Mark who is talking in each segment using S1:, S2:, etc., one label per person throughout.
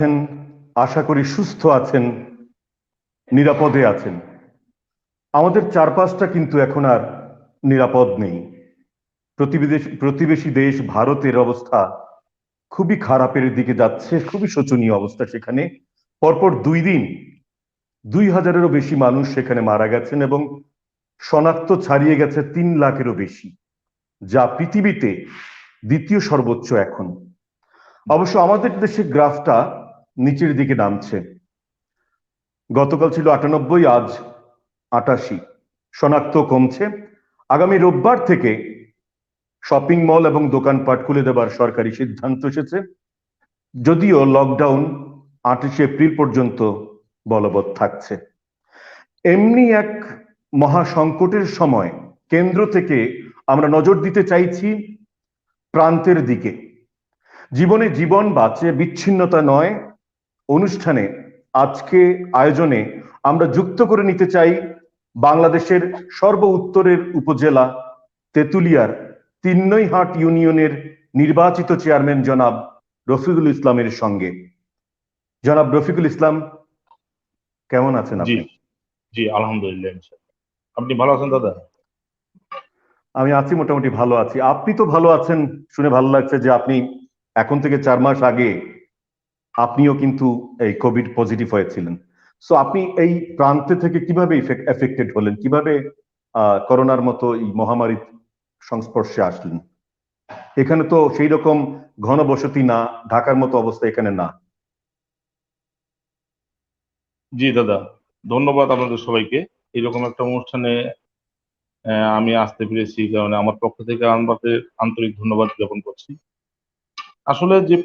S1: আছেন, আশা করি সুস্থ আছেন, নিরাপদে আছেন। আমাদের চারপাশটা কিন্তু এখন আর নিরাপদ নেই। প্রতিবেশী দেশ ভারতের অবস্থা খুবই খারাপের দিকে যাচ্ছে, খুবই শোচনীয় অবস্থা সেখানে। পরপর 2 দিন 2000-এরও বেশি মানুষ সেখানে মারা গেছেন এবং শনাক্ত ছাড়িয়ে গেছে 3 লাখেরও বেশি, যা পৃথিবীতে দ্বিতীয় সর্বোচ্চ এখন। অবশ্য আমাদের দেশে গ্রাফটা নিচের দিকে নামছে। গতকাল ছিল 98, আজ 88। শনাক্ত কমছে। আগামী রোববার থেকে শপিং মল এবং দোকানপাট খুলে দেবার সরকারি সিদ্ধান্ত এসেছে, যদিও লকডাউন 28 এপ্রিল পর্যন্ত বলবৎ থাকছে। এমনি এক মহা সংকটের সময় কেন্দ্র থেকে আমরা নজর দিতে চাইছি প্রান্তের দিকে। জীবনে জীবন বাঁচে, বিচ্ছিন্নতা নয়। অনুষ্ঠানে আজকে আয়োজনে আমরা যুক্ত করে নিতে চাই বাংলাদেশের সর্ব উত্তরের উপজেলা তেতুলিয়ার তিন্নইহাট ইউনিয়নের নির্বাচিত চেয়ারম্যান জনাব রফিকুল ইসলামের সঙ্গে। জনাব রফিকুল ইসলাম, কেমন আছেন
S2: জি
S1: আপনি?
S2: জি আলহামদুলিল্লাহ ইনশাআল্লাহ। আপনি ভালো আছেন দাদা?
S1: আমি আছি, মোটামুটি ভালো আছি। আপনি তো ভালো আছেন শুনে ভালো লাগছে যে আপনি এখন থেকে 4 মাস আগে আপনিও কিন্তু এই কোভিড পজিটিভ হয়েছিলেন। সো আপনি এই প্রান্তে থেকে কিভাবে এফেক্টেড হলেন, কিভাবে করোনার মতো এই মহামারীর সংস্পর্শে আসলেন? এখানে তো সেই রকম ঘনবসতি না, ঢাকার মতো অবস্থা এখানে না।
S2: জি দাদা, ধন্যবাদ আপনাদের সবাইকে। এরকম একটা অনুষ্ঠানে আমি আসতে পেরেছি, এই কারণে আমার পক্ষ থেকে আপনাদের আন্তরিক ধন্যবাদ জ্ঞাপন করছি। আসলে যে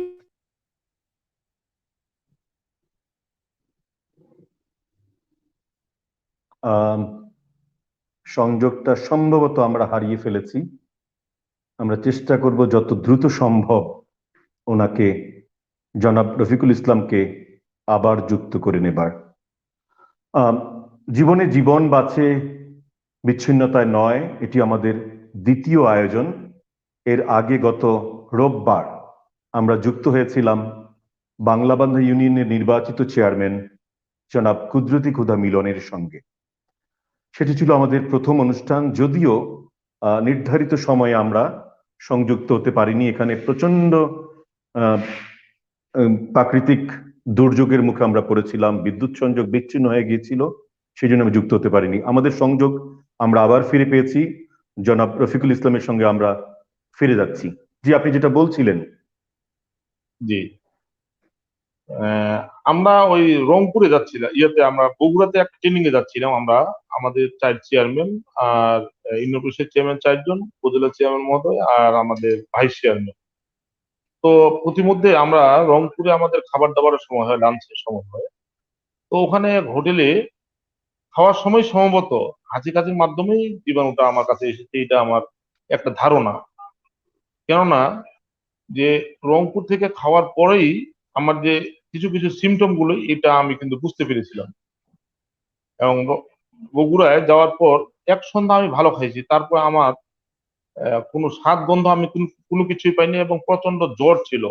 S1: আহ সংযোগটা সম্ভবত আমরা হারিয়ে ফেলেছি। আমরা চেষ্টা করব যত দ্রুত সম্ভব ওনাকে, জনাব রফিকুল ইসলামকে আবার যুক্ত করে নেবার। আহ, জীবনে জীবন বাঁচে, বিচ্ছিন্নতায় নয়, এটি আমাদের দ্বিতীয় আয়োজন। এর আগে গত রোববার আমরা যুক্ত হয়েছিলাম বাংলাবান্ধা ইউনিয়নের নির্বাচিত চেয়ারম্যান জনাব কুদরতি ক্ষুধা মিলনের সঙ্গে। সেটি ছিল আমাদের প্রথম অনুষ্ঠান, যদিও নির্ধারিত সময়ে আমরা সংযুক্ত হতে পারিনি। এখানে প্রচন্ড আহ, প্রাকৃতিক দুর্যোগের মুখে আমরা পড়েছিলাম, বিদ্যুৎ সংযোগ বিচ্ছিন্ন হয়ে গিয়েছিল, সেই জন্য আমি যুক্ত হতে পারিনি। আমাদের সংযোগ আমরা আবার ফিরে পেয়েছি, জনাব রফিকুল ইসলামের সঙ্গে আমরা ফিরে যাচ্ছি। জি, আপনি যেটা বলছিলেন।
S2: জি আহ, আমরা ওই রংপুরে যাচ্ছিলাম, আমরা বগুড়াতে একটা ট্রেনিং এ যাচ্ছিলাম। আমরা আমাদের 4 চেয়ারম্যান আর ইউনিয়ন পরিষদের চেয়ারম্যান 4 জন, উপজেলা চেয়ারম্যান মহোদয় আর আমাদের ভাইস চেয়ারম্যান। তো প্রতিমধ্যে আমরা রংপুরে আমাদের খাবার দাবারের সময় হয়, লাঞ্চের সময় হয়। তো ওখানে হোটেলে খাওয়ার সময় সম্ভবত হাঁচি মাধ্যমেই জীবাণুটা আমার কাছে এসেছে, এটা আমার একটা ধারণা। কেননা যে রংপুর থেকে খাওয়ার পরেই আমার যে কিছু কিছু সিমটম গুলো, এটা আমি কিন্তু বুঝতে পেরেছিলাম। এবং বগুড়ায় যাওয়ার পর এক সন্ধ্যা আমি ভালো খাইছি, তারপর আমার কোনো স্বাদ গন্ধ আমি কোনো কিছুই পাইনি এবং প্রচন্ড জ্বর ছিল।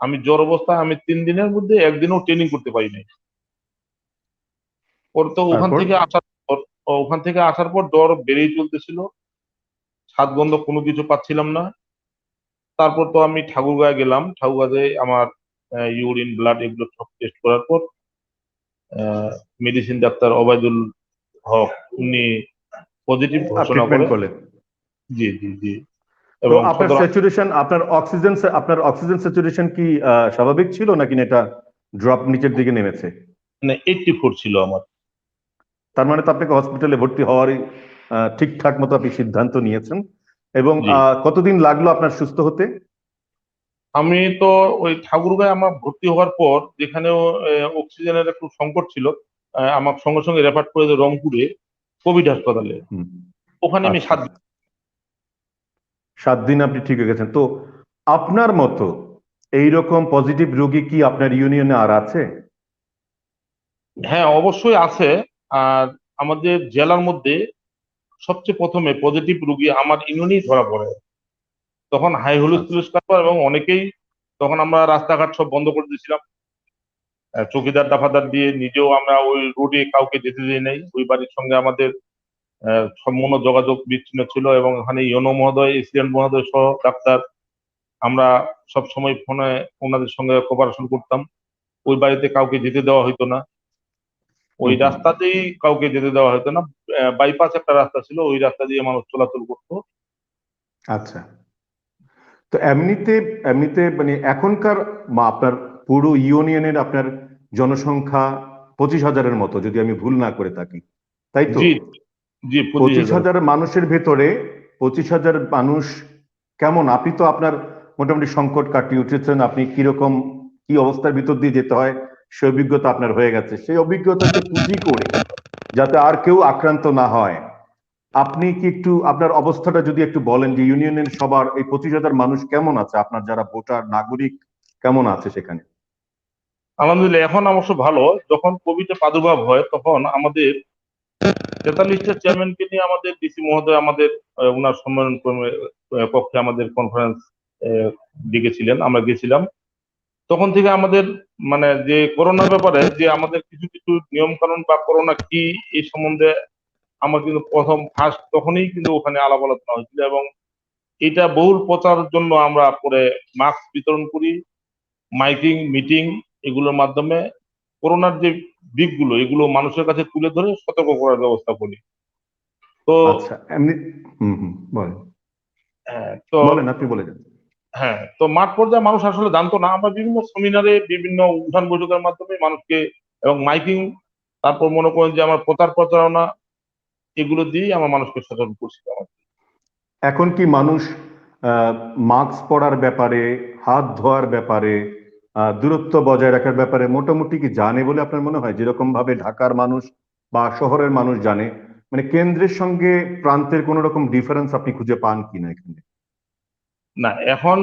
S2: আমি জ্বর অবস্থায় আমি 3 দিনের মধ্যে একদিনও ট্রেনিং করতে পারিনি। পরে তো
S1: তারপর
S2: ওখান থেকে আসার পর জ্বর বেড়েই চলতেছিল, স্বাদ গন্ধ কোনো কিছু পাচ্ছিলাম না। তারপর তো আমি ঠাকুরগাঁয়ে গেলাম। ঠাকুরগাঁয়ে আমার ইউরিন ব্লাড এগুলো সব টেস্ট করার পর মেডিসিন ডাক্তার ওবায়দুল হক, উনি পজিটিভ ঘোষণা
S1: ট্রিটমেন্ট
S2: করে।
S1: করলেন।
S2: জি জি জি।
S1: তো
S2: এবং
S1: আপনার
S2: সদর
S1: স্যাচুরেশন, আপনার অক্সিজেন স্যাচুরেশন কি স্বাভাবিক ছিল, নাকি এটা ড্রপ নিচের দিকে নেমেছে?
S2: মানে 84 ছিল আমার।
S1: তার মানে তো আপনাকে হসপিটালে ভর্তি হওয়ারই ঠিকঠাক মতো আপনি সিদ্ধান্ত নিয়েছেন। এবং
S2: জি,
S1: কতদিন লাগলো আপনার সুস্থ হতে?
S2: আমি তো ওই ঠাকুরগাঁয়ে আমার ভর্তি হওয়ার পর, যেখানেও অক্সিজেনের একটু সংকট ছিল, আমার সঙ্গে সঙ্গে রেফার করে দেয় রংপুরে কোভিড হাসপাতালে।
S1: হুম।
S2: ওখানে আমি
S1: আচ্ছা,
S2: 7 দিন।
S1: 7 দিন আপনি ঠিক হয়ে গেছেন তো? আপনার মতো এইরকম পজিটিভ রোগী কি আপনার ইউনিয়নে আর আছে?
S2: হ্যাঁ, অবশ্যই আছে। আর আমাদের জেলার মধ্যে সবচেয়ে প্রথমে পজিটিভ রোগী আমার ইউনিয়নেই ধরা পড়ে। তখন হাই
S1: আচ্ছা।
S2: হুলস্থুল ব্যাপার এবং অনেকেই, তখন আমরা রাস্তাঘাট সব বন্ধ করে দিয়েছিলাম। চৌকিদার দাফাদার দিয়ে নিজেও আমরা ওই রোডে কাউকে যেতে দিই নাই। ওই বাড়ির সঙ্গে আমাদের সম্পূর্ণ যোগাযোগ বিচ্ছিন্ন ছিল, এবং ওখানে ইউনো মহোদয়, এসিডেন্ট মহোদয় সহ ডাক্তার, আমরা সব সময় ফোনে ওনাদের সঙ্গে কোপারেশন করতাম। ওই বাড়িতে কাউকে যেতে দেওয়া হতো না, ওই
S1: হুম, হুম।
S2: রাস্তাতেই কাউকে যেতে দেওয়া হতো না। বাইপাস একটা রাস্তা ছিল, ওই রাস্তা দিয়ে মানুষ চলাচল করতো।
S1: আচ্ছা, তো এমনিতে এমনিতে মানে এখনকার আপনার পুরো ইউনিয়নের আপনার জনসংখ্যা 25,000-এর মতো, যদি আমি ভুল না করে থাকি, তাই তো?
S2: জি, জি,
S1: 25,000
S2: 25,000।
S1: মানুষের ভেতরে 25,000 মানুষ কেমন? আপনি তো আপনার মোটামুটি সংকট কাটিয়ে উঠেছেন, আপনি কিরকম কি অবস্থার ভিতর দিয়ে যেতে হয় সে অভিজ্ঞতা আপনার হয়ে গেছে, সেই অভিজ্ঞতাকে পুঁজি করে যাতে আর কেউ আক্রান্ত না হয়, আপনি কি একটু আপনার অবস্থাটা যদি একটু বলেন যে ইউনিয়নের সবার এই 25,000 মানুষ কেমন আছে, আপনার যারা ভোটার নাগরিক কেমন আছে সেখানে?
S2: আলহামদুলিল্লাহ, এখন অবশ্য ভালো। যখন কোভিডের প্রাদুর্ভাব হয় তখন আমাদের 43টা চেয়ারম্যানকে নিয়ে আমাদের ডিসি মহোদয় আমাদের ওনার সম্মেলন কক্ষে আমাদের কনফারেন্স ডেকেছিলেন, আমরা গেছিলাম। তখন থেকে আমাদের মানে যে করোনার ব্যাপারে যে আমাদের কিছু কিছু নিয়ম কানুন বা করোনা কি এই সম্বন্ধে আমার কিন্তু প্রথম ফার্স্ট তখনই কিন্তু ওখানে আলাপ আলোচনা হয়েছিল, এবং এটা বহুল প্রচারের জন্য আমরা পরে মাস্ক বিতরণ করি, মাইকিং মিটিং এগুলোর মাধ্যমে করোনার যে দিকগুলো এগুলো মানুষের কাছে তুলে ধরে সতর্ক করার ব্যবস্থা করি। তো
S1: আচ্ছা, এমনি হুম, হুম, বলেন,
S2: তো
S1: বলেন, আপনি বলে যান।
S2: হ্যাঁ, তো মাঠ পর্যায়ে মানুষ আসলে জানতো না। আমরা বিভিন্ন সেমিনারে বিভিন্ন উঠান বৈঠকের মাধ্যমে মানুষকে, এবং মাইকিং, তারপর মনে করেন যে আমার প্রচার প্রচারণা এগুলো দিয়েই আমার মানুষকে সচেতন করছিলাম।
S1: এখন কি মানুষ মাস্ক পরার ব্যাপারে, হাত ধোয়ার ব্যাপারে, দূরত্ব বজায় রাখার ব্যাপারে মোটামুটি কি জানে বলে আপনার মনে হয়, যেরকম ভাবে ঢাকার মানুষ বা শহরের মানুষ জানে? মানে কেন্দ্রের সঙ্গে প্রান্তের কোন রকম ডিফারেন্স আপনি খুঁজে পান কিনা এখানে?
S2: না, এখন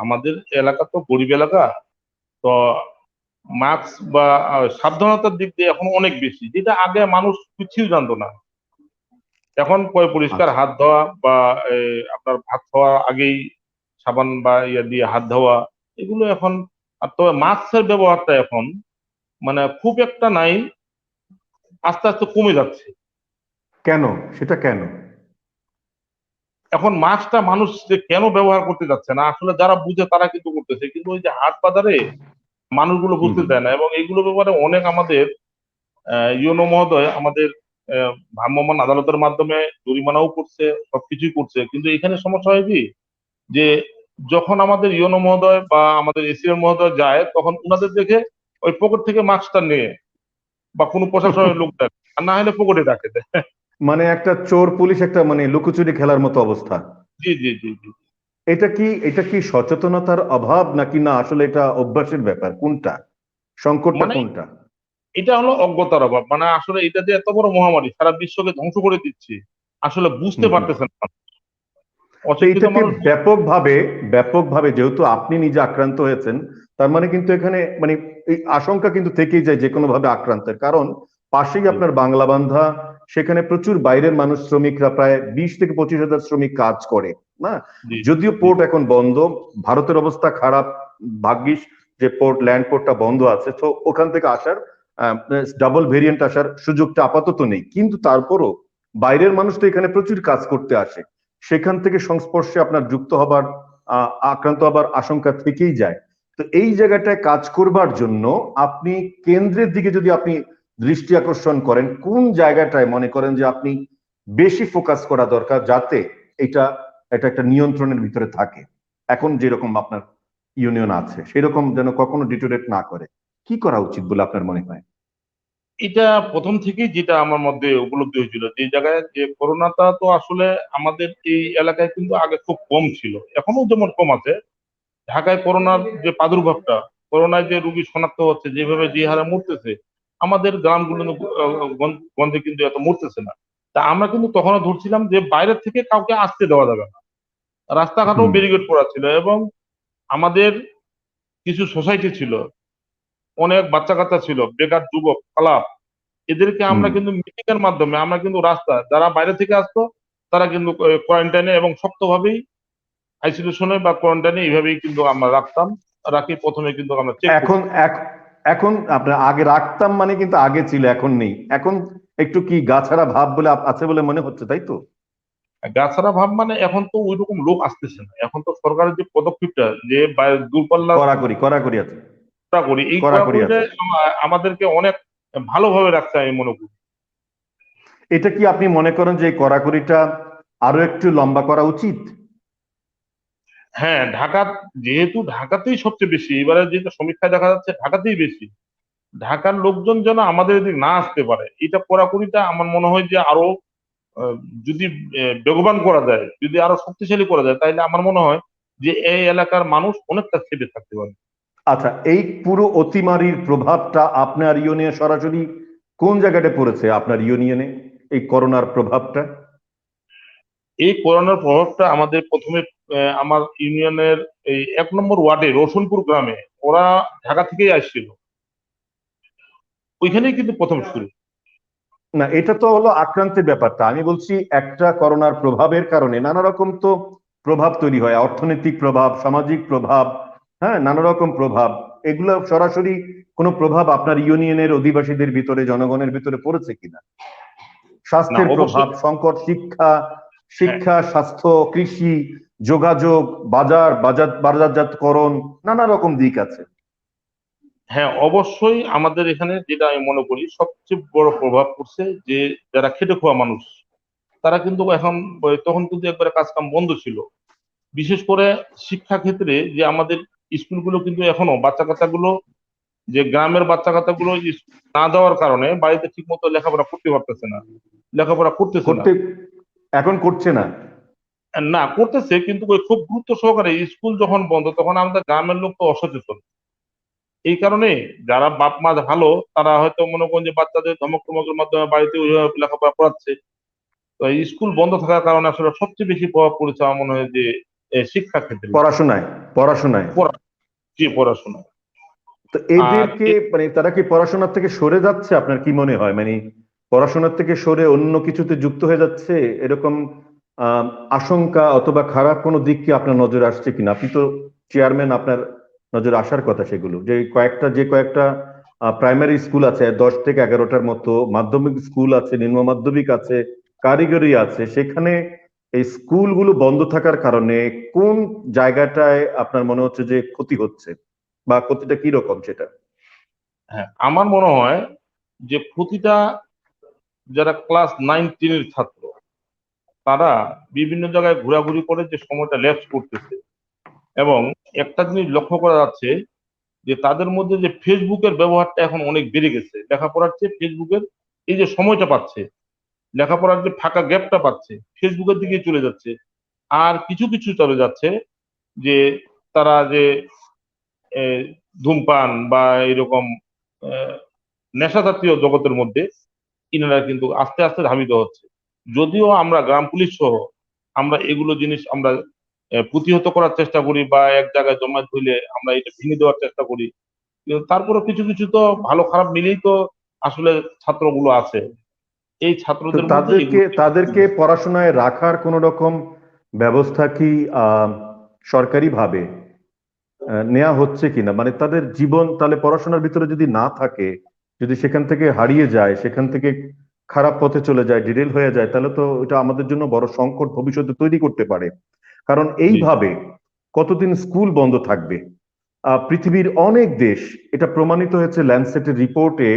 S2: আমাদের এলাকা তো গরিব এলাকা, তো মাস্ক বা সাবধানতার দিক দিয়ে এখন অনেক বেশি, যেটা আগে মানুষ কিছুই জানতো না। এখন পরিষ্কার
S1: আচ্ছা,
S2: হাত ধোয়া বা আপনার ভাত খাওয়ার আগেই সাবান বা ইয়া দিয়ে হাত ধোয়া এগুলো এখন। আর তবে মাস্কের ব্যবহারটা এখন মানে খুব একটা নাই, আস্তে আস্তে কমে যাচ্ছে।
S1: কেন? সেটা কেন?
S2: এখন মাস্কটা মানুষ যে কেন ব্যবহার করতে যাচ্ছে না, আসলে যারা বুঝে তারা কিন্তু করতেছে, কিন্তু ওই যে হাট বাজারে মানুষগুলো
S1: হুম,
S2: বুঝতে
S1: হুম।
S2: দেয় না। এবং এইগুলো ব্যাপারে অনেক আমাদের ইউনো মহোদয় আমাদের ভ্রাম্যমাণ আদালতের মাধ্যমে জরিমানাও করছে, সবকিছুই করছে, কিন্তু এখানে সমস্যা হয় কি, যে যখন আমাদের ইউনো মহোদয় বা আমাদের এসিএম মহোদয় যায় তখন উনাদের দেখে ওই পকেট থেকে মাস্কটা নিয়ে বা কোনো প্রশাসনের লোক দেয়, আর না হলে পকেটে রাখে দেয়।
S1: মানে একটা চোর পুলিশ, একটা মানে লুকোচুরি খেলার মতো অবস্থা।
S2: জি, জি, জি, জি।
S1: এটা কি সচেতনতার অভাব, নাকি না আসলে এটা অভ্যাসের ব্যাপার, কোনটা, সংকটটা
S2: মানে
S1: কোনটা?
S2: এটা হলো অজ্ঞতার অভাব। মানে আসলে এটা যে এত বড় মহামারী সারা বিশ্বকে ধ্বংস করে দিচ্ছে আসলে বুঝতে
S1: হুম, হুম।
S2: পারতেছেন না।
S1: তো
S2: অশিক্ষিত
S1: এটাকে
S2: মানুষ।
S1: ব্যাপকভাবে যেহেতু আপনি নিজে আক্রান্ত হয়েছেন, তার মানে কিন্তু এখানে মানে এই আশঙ্কা কিন্তু থেকেই যায় যে কোনো ভাবে আক্রান্তের, কারণ পাশেই
S2: জি,
S1: আপনার বাংলা বান্ধা, সেখানে প্রচুর বাইরের মানুষ, শ্রমিকরা প্রায় 20 থেকে 25 হাজার শ্রমিক কাজ করে না।
S2: জি,
S1: যদিও
S2: জি,
S1: পোর্ট এখন বন্ধ, ভারতের অবস্থা খারাপ, ভাগ্যিস যে ল্যান্ড পোর্টটা বন্ধ আছে, তো ওখান থেকে আসার ডাবল ভেরিয়েন্ট আসার সুযোগটা আপাতত নেই, কিন্তু তারপরও বাইরের মানুষ তো এখানে প্রচুর কাজ করতে আসে, সেখান থেকে সংস্পর্শে আপনার যুক্ত হবার, আক্রান্ত হবার আশঙ্কা থেকেই যায়। তো এই জায়গাটায় কাজ করবার জন্য আপনি কেন্দ্রের দিকে যদি আপনি দৃষ্টি আকর্ষণ করেন, কোন জায়গাটায় মনে করেন যে আপনি বেশি ফোকাস করা দরকার, যাতে এটা এটা একটা নিয়ন্ত্রণের ভিতরে থাকে, এখন যেরকম আপনার ইউনিয়ন আছে সেরকম যেন কখনো ডিটোরেট না করে, কি করা উচিত বলে আপনার মনে হয়?
S2: এটা প্রথম থেকেই যেটা আমার মধ্যে উপলব্ধি হয়েছিল, যে জায়গায় যে করোনাটা তো আসলে আমাদের এই এলাকায় কিন্তু আগে খুব কম ছিল, এখনো যেমন কম আছে। ঢাকায় করোনার যে প্রাদুর্ভাবটা, করোনায় যে রুগী শনাক্ত হচ্ছে, যেভাবে যে হারে মরতেছে, আমাদের গ্রামগুলো গঞ্জে কিন্তু এত মরতেছে না। তা আমরা কিন্তু তখনও ধরছিলাম যে বাইরের থেকে কাউকে আসতে দেওয়া যাবে না, রাস্তাঘাটেও
S1: হুম,
S2: ব্যারিকেড করা ছিল। এবং আমাদের কিছু সোসাইটি ছিল, অনেক বাচ্চা কাচ্চা ছিল, বেকার যুবক আলাপ, এদেরকে আমরা
S1: হুম।
S2: কিন্তু মিটিং এর মাধ্যমে আমরা কিন্তু রাস্তা যারা বাইরে থেকে আসতো তারা কিন্তু কোয়ারেন্টাইনে এবং শক্তভাবেই আইসোলেশনে বা কোয়ারেন্টাইনে এইভাবেই কিন্তু আমরা রাখতাম। রাখি প্রথমে কিন্তু আমরা চেক
S1: এখন
S2: করতাম।
S1: এখন আপনার আগে রাখতাম মানে কিন্তু আগে ছিল, এখন নেই, এখন একটু কি গাছাড়া ভাব বলে আছে বলে মনে হচ্ছে, তাই তো?
S2: গাছাড়া ভাব মানে এখন তো ওই রকম লোক আসতেছে না, এখন তো সরকারের যে পদক্ষেপটা যে দূরপাল্লা
S1: কড়াকড়ি কড়াকড়ি আছে,
S2: করি এই
S1: কড়াকড়ি
S2: কড়াকড়িটা
S1: আছে।
S2: আমাদেরকে অনেক ভালোভাবে রাখছে আমি মনে করি।
S1: এটা কি আপনি মনে করেন যে এই কড়াকড়িটা আরো একটু লম্বা করা উচিত?
S2: হ্যাঁ, ঢাকা, যেহেতু ঢাকাতেই সবচেয়ে বেশি, এবারে যেটা সমীক্ষায় দেখা যাচ্ছে ঢাকাতেই বেশি, ঢাকার লোকজন যেন আমাদের এদিকে না আসতে পারে, এটা কড়াকড়িটা আমার মনে হয় যে আরো আহ, যদি বেগবান করা যায়, যদি আরো শক্তিশালী করা যায়, তাহলে আমার মনে হয় যে এই এলাকার মানুষ অনেকটা সেফে থাকতে পারে।
S1: আচ্ছা, এই পুরো অতিমারির প্রভাবটা আপনার ইউনিয়নে সরাসরি কোন জায়গাটা পড়েছে, আপনার ইউনিয়নে এই করোনার প্রভাবটা?
S2: এই করোনার প্রভাবটা আমাদের প্রথমে আমার ইউনিয়নের এই 1 নম্বর ওয়ার্ডে রসুলপুর গ্রামে, ওরা ঢাকা থেকেই আসছিল, ওইখানেই কিন্তু প্রথম শুরু।
S1: না, এটা তো হলো আক্রান্তের ব্যাপারটা, আমি বলছি একটা করোনার প্রভাবের কারণে নানা রকম তো প্রভাব তৈরি হয়, অর্থনৈতিক প্রভাব, সামাজিক প্রভাব, হ্যাঁ, নানা রকম প্রভাব। এগুলো সরাসরি কোনো প্রভাব আপনার ইউনিয়নের অধিবাসীদের ভিতরে, জনগণের ভিতরে পড়েছে কিনা?
S2: না,
S1: স্বাস্থ্যের প্রভাব,
S2: অবশ্যই।
S1: সংকট, শিক্ষা,
S2: হ্যাঁ,
S1: শিক্ষা, স্বাস্থ্য, কৃষি, যোগাযোগ, বাজারজাতকরণ, নানা রকম দিক আছে।
S2: হ্যাঁ, অবশ্যই আমাদের এখানে যেটা আমি মনে করি সবচেয়ে বড় প্রভাব পড়ছে যে যারা খেটে খাওয়া মানুষ, তারা কিন্তু এখন তখন কিন্তু একবারে কাজ কাম বন্ধ ছিল। বিশেষ করে শিক্ষা ক্ষেত্রে যে আমাদের স্কুলগুলো কিন্তু এখনো বাচ্চা কাচ্চাগুলো, যে গ্রামের বাচ্চা কাচ্চাগুলো না দেওয়ার কারণে বাড়িতে ঠিক মতো লেখাপড়া করতে পারতেছে না, লেখাপড়া করতেছে না।
S1: করতে এখন করছে না।
S2: না, করতেছে কিন্তু ওই খুব গুরুত্ব সহকারে, স্কুল যখন বন্ধ তখন আমাদের গ্রামের লোক তো অসচেতন। এই কারণে যারা বাপ মা ভালো, তারা হয়তো মনে করেন যে বাচ্চাদের ধমক টমকের মাধ্যমে বাড়িতে ওইভাবে লেখাপড়া করাচ্ছে। তো এই স্কুল বন্ধ থাকার কারণে আসলে সবচেয়ে বেশি প্রভাব পড়েছে আমার মনে হয় যে শিক্ষা ক্ষেত্রে,
S1: পড়াশোনায়, পড়াশোনায়।
S2: পড়া, যে পড়াশোনা।
S1: তো
S2: আর
S1: এদেরকে মানে তারা কি পড়াশোনার থেকে সরে যাচ্ছে, আপনার কি মনে হয়? মানে পড়াশোনার থেকে সরে অন্য কিছুতে যুক্ত হয়ে যাচ্ছে, এরকম আহ আশঙ্কা অথবা খারাপ কোনো দিক কি আপনার নজরে আসছে কিনা? আপনি তো চেয়ারম্যান, আপনার নজরে আসার কথা সেগুলো, যে কয়েকটা প্রাইমারি স্কুল আছে 10 থেকে 11টার মতো, মাধ্যমিক স্কুল আছে, নিম্ন মাধ্যমিক আছে, কারিগরি আছে, সেখানে এই স্কুলগুলো বন্ধ থাকার কারণে কোন জায়গাটায় আপনার মনে হচ্ছে যে ক্ষতি হচ্ছে, বা ক্ষতিটা কি রকম সেটা?
S2: হ্যাঁ, আমার মনে হয় যে প্রতিটা, যারা ক্লাস 9 10-এর ছাত্র, তারা বিভিন্ন জায়গায় ঘোরাঘুরি করে যে সময়টা ল্যাপস করতেছে, এবং একটা জিনিস লক্ষ্য করা যাচ্ছে যে তাদের মধ্যে যে ফেসবুকের ব্যবহারটা এখন অনেক বেড়ে গেছে, লেখাপড়ার চেয়ে ফেসবুকের এই যে সময়টা পাচ্ছে, লেখাপড়ার যে ফাঁকা গ্যাপটা পাচ্ছে, ফেসবুকের দিকে চলে যাচ্ছে। আর কিছু কিছু চলে যাচ্ছে যে তারা যে আহ, ধূমপান বা এরকম আহ, নেশা জাতীয় জগতের মধ্যে ইনারা কিন্তু আস্তে আস্তে ধাবিত হচ্ছে। যদিও আমরা গ্রাম পুলিশ সহ আমরা এগুলো জিনিস আমরা প্রতিহত করার চেষ্টা করি, বা এক জায়গায় জমায়েত হইলে আমরা এটা ভেঙে দেওয়ার চেষ্টা করি, কিন্তু তারপরে কিছু কিছু তো ভালো খারাপ মিলেই তো আসলে ছাত্রগুলো আছে, এই
S1: তো
S2: ছাত্রদের মধ্যে
S1: তাদেরকে
S2: এগুলো।
S1: তাদেরকে পড়াশোনায় রাখার কোন রকম ব্যবস্থা কি সরকারি ভাবে নেওয়া হচ্ছে কিনা? মানে তাদের জীবন তাহলে পড়াশোনার ভিতরে যদি না থাকে, যদি সেখান থেকে হারিয়ে যায়, সেখান থেকে খারাপ পথে চলে যায়, ডিরেল হয়ে যায়, তাহলে তো এটা আমাদের জন্য বড় সংকট ভবিষ্যতে তৈরি করতে পারে। কারণ
S2: জি,
S1: এইভাবে কতদিন স্কুল বন্ধ থাকবে? পৃথিবীর অনেক দেশ, এটা প্রমাণিত হয়েছে ল্যান্ডসেটের রিপোর্টে,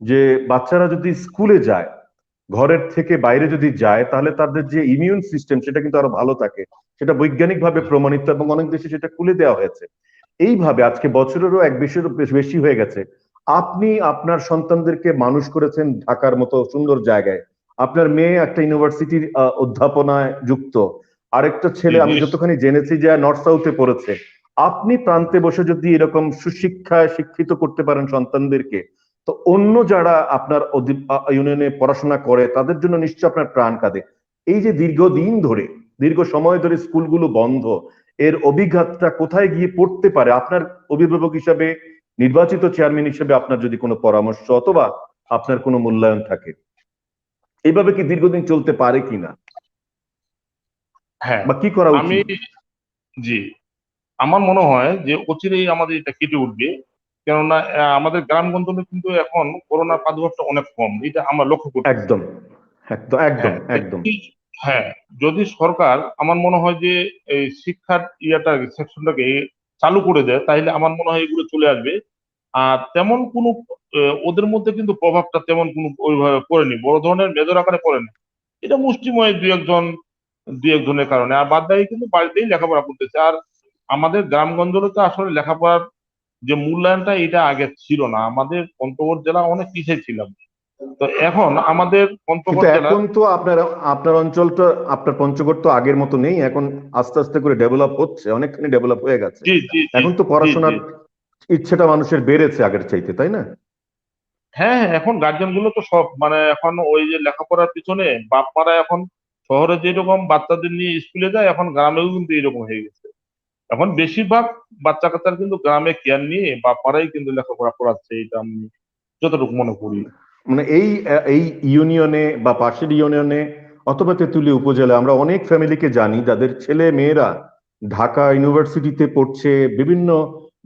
S1: যে বাচ্চারা যদি স্কুলে যায়, ঘরের থেকে বাইরে যদি যায়, তাহলে তাদের যে ইমিউন সিস্টেম সেটা কিন্তু আরো ভালো থাকে। সেটা বৈজ্ঞানিকভাবে প্রমাণিত এবং অনেক দেশে সেটা খুলে দেওয়া হয়েছে। এইভাবে আজকে বছরেরও এক বেশিরও বেশি হয়ে গেছে, আপনি আপনার সন্তানদেরকে মানুষ করেছেন ঢাকার মতো সুন্দর জায়গায়, আপনার মেয়ে একটা ইউনিভার্সিটির অধ্যাপনায় যুক্ত, আরেকটা
S2: জি,
S1: ছেলে
S2: জি।
S1: আমি যতখানি জেনেছি যে নর্থ সাউথে পড়েছে। আপনি প্রান্তে বসে যদি এরকম সুশিক্ষায় শিক্ষিত করতে পারেন সন্তানদেরকে, তো অন্য যারা আপনার ইউনিয়নে পড়াশোনা করে তাদের জন্য নিশ্চয় আপনার প্রাণ কাঁদে। এই যে দীর্ঘদিন ধরে, দীর্ঘ সময় ধরে স্কুলগুলো বন্ধ, এর অভিঘাতটা কোথায় গিয়ে পড়তে পারে? আপনার অভিভাবক হিসাবে, নির্বাচিত চেয়ারম্যান হিসেবে আপনার যদি কোনো পরামর্শ অথবা আপনার কোনো মূল্যায়ন থাকে, এইভাবে কি দীর্ঘদিন চলতে পারে কিনা,
S2: হ্যাঁ,
S1: বা কি করা
S2: আমি,
S1: উচিত?
S2: জি, আমার মনে হয় যে অচিরেই আমাদের এটা কেটে উঠবে। কেননা আমাদের গ্রামগঞ্জে কিন্তু এখন করোনার প্রাদুর্ভাবটা অনেক কম, এটা আমরা লক্ষ্য করতেছি।
S1: একদম একদম একদম
S2: হ্যাঁ,
S1: একদম।
S2: হ্যাঁ, যদি সরকার আমার মনে হয় যে এই শিক্ষার সেকশনটাকে চালু করে দেয়, তাহলে আমার মনে হয় এগুলো চলে আসবে। আর তেমন কোনো ওদের মধ্যে কিন্তু প্রভাবটা তেমন কোনো ওইভাবে পড়েনি, বড় ধরনের মেজর আকারে পড়েনি। এটা মুষ্টিময় দুই একজনের কারণে, আর বাদ বাকি কিন্তু বাড়িতেই লেখাপড়া করতেছে। আর আমাদের গ্রামগঞ্জে তো আসলে লেখাপড়ার যে মূল্যায়নটা এটা আগে ছিল না, আমাদের পঞ্চগড় জেলা অনেক পিছিয়ে ছিলাম। তো এখন আমাদের
S1: কিন্তু
S2: পঞ্চগড় জেলার
S1: এখন তো আপনার আপনার অঞ্চলটা, আপনার পঞ্চগড় তো আগের মতো নেই এখন, আস্তে আস্তে করে ডেভেলপ হচ্ছে, অনেকখানি ডেভেলপ হয়ে গেছে।
S2: জি জি জি
S1: এখন তো
S2: জি জি
S1: পড়াশোনার ইচ্ছেটা মানুষের বেড়েছে আগের চাইতে, তাই না?
S2: হ্যাঁ হ্যাঁ, এখন গার্জিয়ান গুলো তো সব মানে এখন ওই যে লেখাপড়ার পিছনে বাপ মারা এখন শহরে যেরকম বাচ্চাদের নিয়ে স্কুলে যায়, এখন গ্রামেও কিন্তু এরকম হয়ে গেছে। এখন বেশিরভাগ বাচ্চা কাচ্চার কিন্তু গ্রামে কেয়ার নিয়ে বাপ মারাই কিন্তু লেখাপড়া করাচ্ছে, এটা আমি যতটুকু মনে করি।
S1: মানে এই ইউনিয়নে বা পাশের ইউনিয়নে অথবা তেঁতুলিয়া উপজেলায় আমরা অনেক ফ্যামিলিকে জানি যাদের ছেলে মেয়েরা ঢাকা ইউনিভার্সিটিতে পড়ছে, বিভিন্ন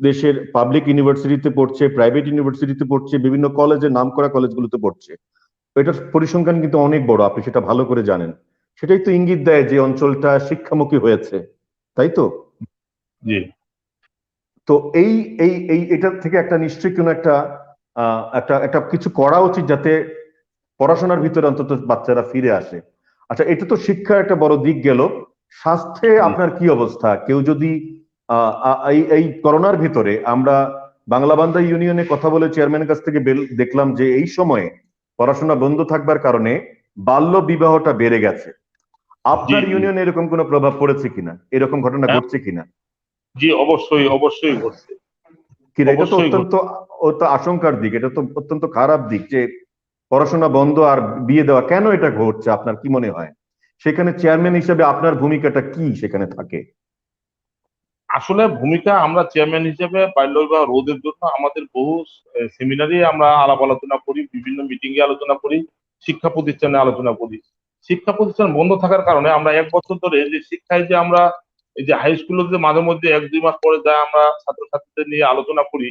S1: দেশের পাবলিক ইউনিভার্সিটিতে পড়ছে, প্রাইভেট ইউনিভার্সিটিতে পড়ছে, বিভিন্ন কলেজে, নামকরা কলেজগুলোতে পড়ছে। এটার পরিসংখ্যান কিন্তু অনেক বড়, আপনি সেটা ভালো করে জানেন। সেটাই তো ইঙ্গিত দেয় যে অঞ্চলটা শিক্ষামুখী হয়েছে, তাই তো?
S2: জি
S1: তো এই এই এই এটার থেকে একটা নিশ্চয়ই কোনো একটা একটা একটা কিছু করা উচিত যাতে পড়াশোনার ভিতরে অন্তত বাচ্চারা ফিরে আসে। আচ্ছা, এটা তো শিক্ষার একটা বড় দিক গেল। স্বাস্থ্যে
S2: জি
S1: আপনার কি অবস্থা? কেউ যদি এই এই করোনার ভিতরে আমরা বাংলাবান্ধা ইউনিয়নে কথা বলে চেয়ারম্যানের কাছ থেকে দেখলাম যে এই সময়ে পড়াশোনা বন্ধ থাকবার কারণে বাল্য বিবাহটা বেড়ে গেছে।
S2: জি
S1: আপনার
S2: জি
S1: ইউনিয়নে এরকম কোনো প্রভাব পড়েছে কিনা, এরকম ঘটনা
S2: হ্যাঁ,
S1: ঘটছে কিনা?
S2: জি অবশ্যই অবশ্যই ঘটছে,
S1: কিনা, এটা তো
S2: অবশ্যই
S1: অত্যন্ত
S2: ঘটছে।
S1: আশঙ্কার দিক, এটা তো অত্যন্ত খারাপ দিক যে পড়াশোনা বন্ধ আর বিয়ে দেওয়া। কেন এটা ঘটছে আপনার কি মনে হয়? সেখানে চেয়ারম্যান হিসেবে আপনার ভূমিকাটা কি সেখানে থাকে?
S2: আসলে ভূমিকা, আমরা চেয়ারম্যান হিসেবে বাল্য বিবাহ রোধের জন্য আমাদের বহু সেমিনারে আমরা আলাপ আলোচনা করি, বিভিন্ন মিটিং এ আলোচনা করি, শিক্ষা প্রতিষ্ঠানে আলোচনা করি। শিক্ষা প্রতিষ্ঠান বন্ধ থাকার কারণে আমরা 1 বছর ধরে যে শিক্ষায় যে আমরা এই যে হাই স্কুলে যে মাঝে মধ্যে 1-2 মাস পরে যা আমরা ছাত্রছাত্রীদের নিয়ে আলোচনা করি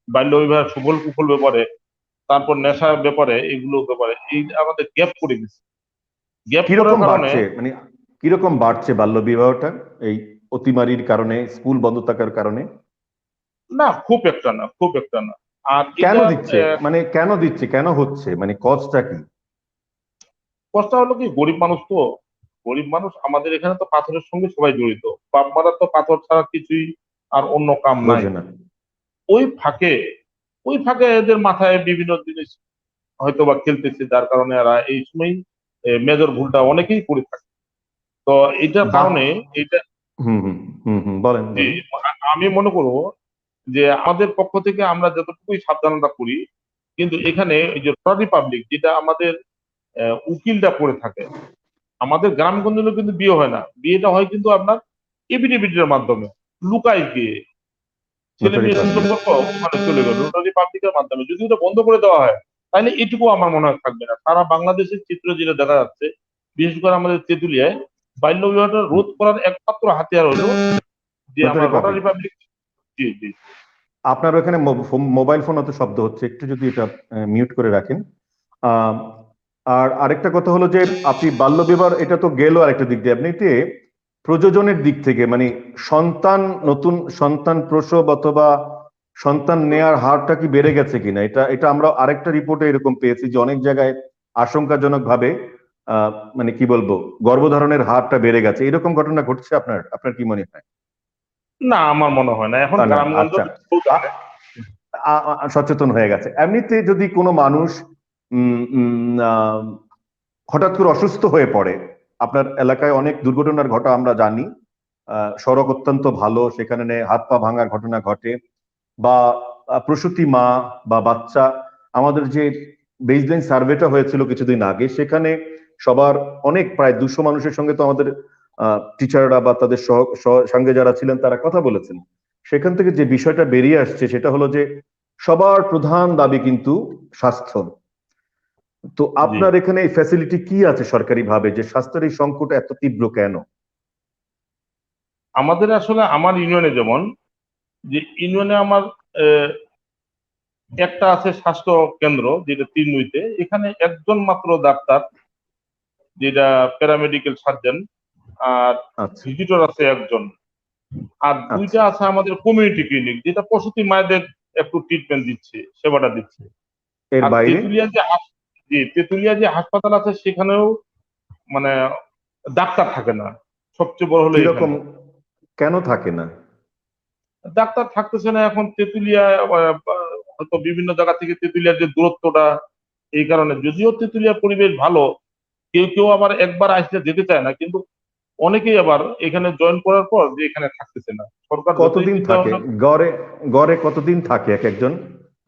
S2: বাল্য বিবাহের সুফল কুফল ব্যাপারে, তারপর নেশার ব্যাপারে, এগুলো ব্যাপারে এই আমাদের গ্যাপ করে গেছে। গ্যাপ করার
S1: কিরকম
S2: কারণে
S1: বাড়ছে, মানে কিরকম বাড়ছে বাল্য বিবাহটা এই অতিমারির কারণে, স্কুল বন্ধ থাকার কারণে?
S2: না, খুব একটা না, খুব একটা না। আর
S1: কেন
S2: এটা
S1: দিচ্ছে, মানে কেন দিচ্ছে, কেন হচ্ছে, মানে কজটা কি?
S2: কষ্টটা হলো কি, গরিব মানুষ তো, গরিব মানুষ আমাদের এখানে তো পাথরের সঙ্গে সবাই জড়িত। বাপ মারা তো পাথর ছাড়া কিছুই আর অন্য কাম নাই।
S1: বোঝে না।
S2: ওই ফাঁকে ওই ফাঁকে এদের মাথায় বিভিন্ন জিনিস হয়তো বা খেলতেছে, যার কারণে এরা এই সময় মেজর ভুলটা অনেকেই করে থাকে। তো এটার
S1: বাচ
S2: কারণে এটা
S1: হুম হুম হুম হুম, বলেন
S2: যে
S1: বলেন।
S2: আমি মনে করবো যে আমাদের পক্ষ থেকে আমরা যতটুকুই সাবধানতা করি, কিন্তু এখানে এই যে রিপাবলিক যেটা আমাদের উকিলটা করে থাকে, আমাদের গ্রামগঞ্জে কিন্তু বিয়ে হয় না, বিয়েটা হয় কিন্তু আপনার এফিডেভিটের মাধ্যমে, লুকায় গিয়ে ছেলে
S1: নোটারি
S2: মেয়ে
S1: পাবলিক।
S2: সুসম্পর্ক ওখানে চলে গেল নোটারি পাবলিকের মাধ্যমে। যদি ওটা বন্ধ করে দেওয়া হয় তাহলে এটুকু আমার মনে হয় থাকবে না। সারা বাংলাদেশের চিত্র যেটা দেখা যাচ্ছে, বিশেষ করে আমাদের তেঁতুলিয়ায় বাল্য বিবাহটা রোধ করার একমাত্র হাতিয়ার হলো যে আমরা
S1: নোটারি পাবলিক।
S2: Rotary public. জি জি
S1: আপনার ওখানে মোবাইল ফোন অত শব্দ হচ্ছে, একটু যদি এটা মিউট করে রাখেন। আহ, আর আরেকটা কথা হলো যে আপনি বাল্যবিবাহ, এটা তো গেল আরেকটা দিক দিয়ে, আপনি এতে প্রযোজনের দিক থেকে মানে সন্তান, নতুন সন্তান প্রসব অথবা সন্তান নেয়ার হারটা কি বেড়ে গেছে কিনা, এটা এটা আমরা আরেকটা রিপোর্টে এরকম পেয়েছি যে অনেক জায়গায় আশঙ্কাজনক ভাবে মানে কি বলবো, গর্ভধারণের হারটা বেড়ে গেছে। এরকম ঘটনা ঘটছে আপনার, আপনার কি মনে হয়?
S2: না, আমার মনে হয় না এখন
S1: না,
S2: গ্রামগঞ্জ
S1: আচ্ছা। সচেতন হয়ে গেছে। এমনিতে যদি কোনো মানুষ উম, উম, আহ, হঠাৎ করে অসুস্থ হয়ে পড়ে, আপনার এলাকায় অনেক দুর্ঘটনার ঘটা আমরা জানি, সড়ক অত্যন্ত ভালো, সেখানে হাত পা ভাঙার ঘটনা ঘটে, বা প্রসূতি মা বা বাচ্চা, আমাদের যে বেসলাইন সার্ভেটা হয়েছিল কিছুদিন আগে, সেখানে সবার অনেক প্রায় 200 মানুষের সঙ্গে তো আমাদের টিচাররা বা তাদের সঙ্গে যারা ছিলেন তারা কথা বলেছেন। সেখান থেকে যে বিষয়টা বেরিয়ে আসছে সেটা হলো যে সবার প্রধান দাবি কিন্তু স্বাস্থ্য। তো
S2: জি,
S1: আপনার এখানে এই ফ্যাসিলিটি কি আছে সরকারি ভাবে যে স্বাস্থ্যের এই সংকট এত তীব্র কেন?
S2: আমাদের আসলে আমার ইউনিয়নে যেমন, যে ইউনিয়নে আমার একটা আছে স্বাস্থ্য কেন্দ্র যেটা তিরনুইতে, এখানে একজন মাত্র ডাক্তার, যেটা প্যারামেডিক্যাল সার্জন, আর
S1: আচ্ছা
S2: ভিজিটর আছে একজন। আর দুইটা
S1: আচ্ছা।
S2: আছে আমাদের কমিউনিটি ক্লিনিক, যেটা প্রসূতি মায়েদের একটু ট্রিটমেন্ট দিচ্ছে, সেবাটা দিচ্ছে।
S1: এর
S2: আর
S1: বাইরে
S2: তেতুলিয়া যে হাসপাতাল আছে সেখানেও মানে ডাক্তার থাকে না, সবচেয়ে বড় হলো
S1: কিরকম,
S2: এখানে
S1: কেন থাকে না?
S2: ডাক্তার থাকতেছে না। এখন তেতুলিয়া হয়তো বিভিন্ন জায়গা থেকে তেতুলিয়ার যে দূরত্বটা, এই কারণে। যদিও তেতুলিয়ার পরিবেশ ভালো, কেউ কেউ আবার একবার আসলে যেতে চায় না, কিন্তু অনেকেই আবার এখানে জয়েন করার পর যে এখানে থাকতেছে না। সরকার যতই
S1: কতদিন
S2: চিন্তা
S1: থাকে
S2: ভাবনা।
S1: গড়ে? গড়ে কতদিন থাকে এক একজন?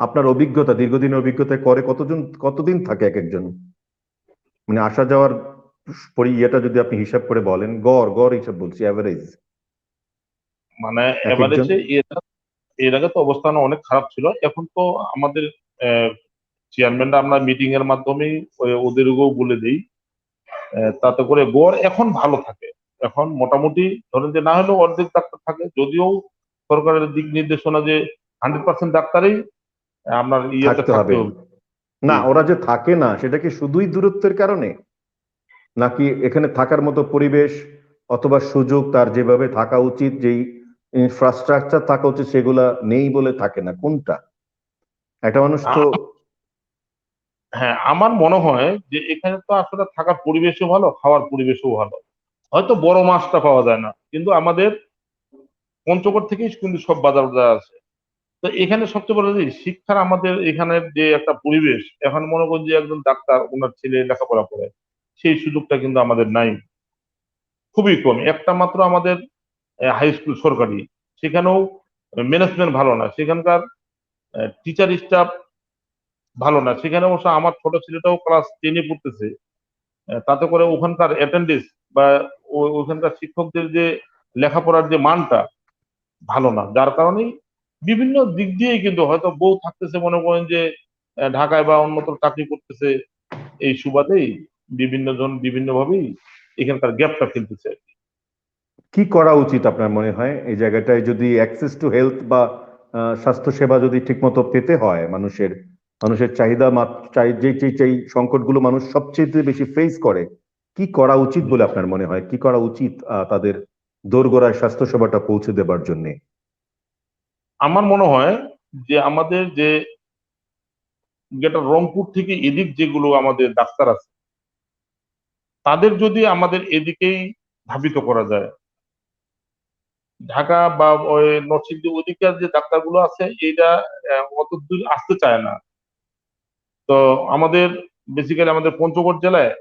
S1: আপনার অভিজ্ঞতা, দীর্ঘদিনের অভিজ্ঞতায় করে কতদিন থাকে এক একজন? মানে আসা যাওয়ার ইয়েটা যদি আপনি হিসাব করে বলেন, গড় গড় হিসাব বলছি, অ্যাভারেজ
S2: মানে
S1: এক একজন।
S2: এভারেজে এর আগে তো অবস্থান অনেক খারাপ ছিল। এখন তো আমাদের চেয়ারম্যানরা আমরা মিটিং এর মাধ্যমেই ওদেরকেও বলে দিই, তাতে করে গড় এখন ভালো থাকে। এখন মোটামুটি ধরেন যে না হলেও অর্ধেক ডাক্তার থাকে, যদিও সরকারের দিক নির্দেশনা যে 100% ডাক্তারই আপনার ইয়েতে
S1: থাকতে
S2: থাকতে
S1: হবে।
S2: হবে।
S1: না,
S2: জি।
S1: ওরা যে থাকে না সেটা কি শুধুই দূরত্বের কারণে, নাকি এখানে থাকার মতো পরিবেশ অথবা সুযোগ তার যেভাবে থাকা উচিত, যেই ইনফ্রাস্ট্রাকচার থাকা উচিত সেগুলা নেই বলে থাকে না, কোনটা? একটা মানুষ তো।
S2: আ- হ্যাঁ, আমার মনে হয় যে এখানে তো আসলে থাকার পরিবেশও ভালো, খাওয়ার পরিবেশও ভালো। হয়তো বড় মাছটা পাওয়া যায় না, কিন্তু আমাদের পঞ্চগড় থেকেই কিন্তু সব বাজার বাজার আছে। তো এখানে সবচেয়ে বড় যে শিক্ষার, আমাদের এখানের যে একটা পরিবেশ, এখন মনে করেন যে একজন ডাক্তার ওনার ছেলে লেখাপড়া করে, সেই সুযোগটা কিন্তু আমাদের নাই, খুবই কম। একটা মাত্র আমাদের হাই স্কুল সরকারি, সেখানেও ম্যানেজমেন্ট ভালো না, সেখানকার টিচার স্টাফ ভালো না। সেখানে অবশ্য আমার ছোট ছেলেটাও ক্লাস 10-এ পড়তেছে, তাতে করে ওখানকার অ্যাটেন্ডেন্স বা ওখানকার শিক্ষকদের যে লেখাপড়ার যে মানটা ভালো না, যার কারণেই বিভিন্ন দিক দিয়েই কিন্তু হয়তো বউ থাকতেছে, মনে করেন যে ঢাকায় বা অন্যত্র চাকরি করতেছে, এই সুবাদেই বিভিন্ন জন বিভিন্ন ভাবেই এখানকার গ্যাপটা ফেলতেছে।
S1: কি করা উচিত আপনার মনে হয় এই জায়গাটায়, যদি অ্যাক্সেস টু হেলথ বা স্বাস্থ্য সেবা যদি ঠিকমতো পেতে হয় মানুষের, মানুষের চাহিদা চাই যে যে সংকটগুলো মানুষ সবচেয়ে বেশি ফেস করে, কি করা উচিত বলে আপনার মনে হয়? কি করা উচিত তাদের দোরগোড়ায় স্বাস্থ্য সেবাটা পৌঁছে দেবার জন্য?
S2: আমার মনে হয় যে আমাদের যে যেটা রংপুর থেকে এদিক যেগুলো আমাদের ডাক্তার আছে, তাদের যদি আমাদের এদিকেই ধাবিত করা যায়, ঢাকা বা ওই নরসিংদী ওদিকের যে ডাক্তারগুলো আছে, এইটা অত দূর আসতে চায় না। তো আমাদের বেসিক্যালি আমাদের পঞ্চগড় জেলায়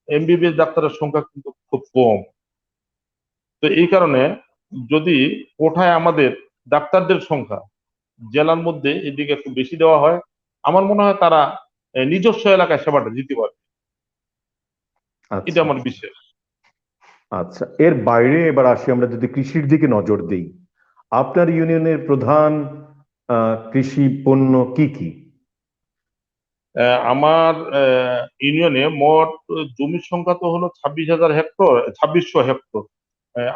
S2: এমবিবিএস ডাক্তারের সংখ্যা কিন্তু খুব কম। তো এই কারণে যদি কোঠায় আমাদের ডাক্তারদের সংখ্যা জেলার মধ্যে এদিকে একটু বেশি দেওয়া হয়, আমার মনে হয় তারা নিজস্ব এলাকায় সেবাটা দিতে পারে। এটা
S1: আচ্ছা
S2: আমার বিশ্বাস।
S1: আচ্ছা। এর বাইরে এবার আসি, আমরা যদি কৃষির দিকে নজর দিই, আপনার ইউনিয়নের প্রধান কৃষি পণ্য কি কি?
S2: আমার ইউনিয়নে মোট জমির সংখ্যা তো হলো 26,000 হেক্টর, 2600 হেক্টর।